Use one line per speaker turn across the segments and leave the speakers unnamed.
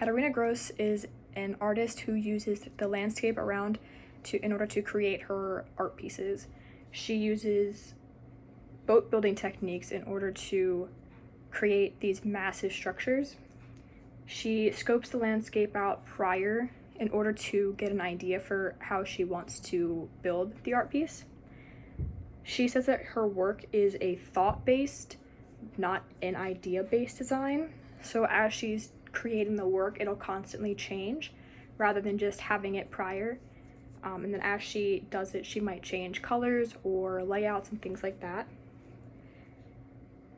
Katharina Grosse is an artist who uses the landscape around in order to create her art pieces. She uses boat building techniques in order to create these massive structures. She scopes the landscape out prior in order to get an idea for how she wants to build the art piece. She says that her work is a thought-based, not an idea-based design. So as she's creating the work, it'll constantly change rather than just having it prior. And then as she does it, she might change colors or layouts and things like that.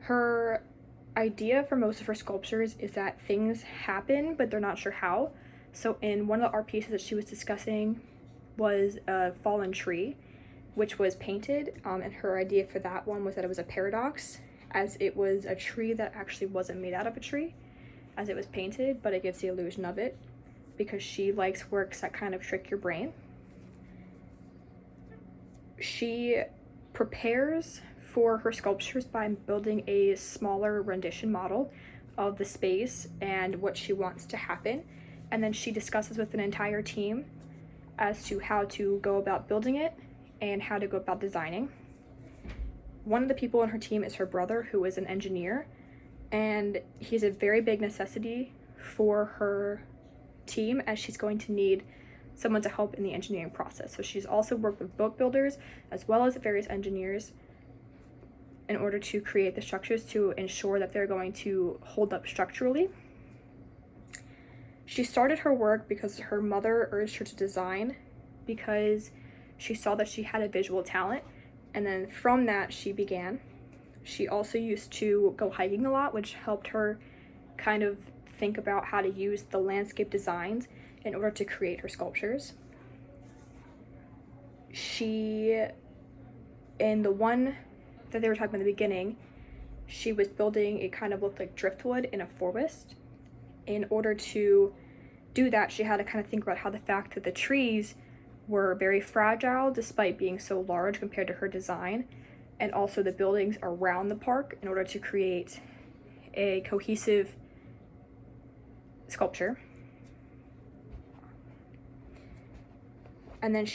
Her idea for most of her sculptures is that things happen, but they're not sure how. So in one of the art pieces that she was discussing was a fallen tree, which was painted, and her idea for that one was that it was a paradox, as it was a tree that actually wasn't made out of a tree, as it was painted, but it gives the illusion of it, because she likes works that kind of trick your brain. She prepares for her sculptures by building a smaller rendition model of the space and what she wants to happen, and then she discusses with an entire team as to how to go about building it and how to go about designing. One of the people on her team is her brother, who is an engineer, and he's a very big necessity for her team, as she's going to need someone to help in the engineering process. So she's also worked with boat builders as well as various engineers in order to create the structures to ensure that they're going to hold up structurally. She started her work because her mother urged her to design, because she saw that she had a visual talent, and then from that she began. She also used to go hiking a lot, which helped her kind of think about how to use the landscape designs in order to create her sculptures. In the one that they were talking about in the beginning, she was building, it kind of looked like driftwood in a forest. In order to do that, she had to kind of think about how the fact that the trees were very fragile despite being so large compared to her design, and also the buildings around the park, in order to create a cohesive sculpture. And then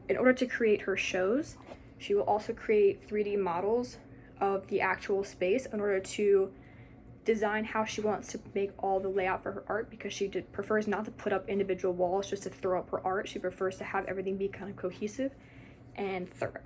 in order to create her shows, she will also create 3D models of the actual space in order to design how she wants to make all the layout for her art, because she prefers not to put up individual walls just to throw up her art. She prefers to have everything be kind of cohesive and thorough.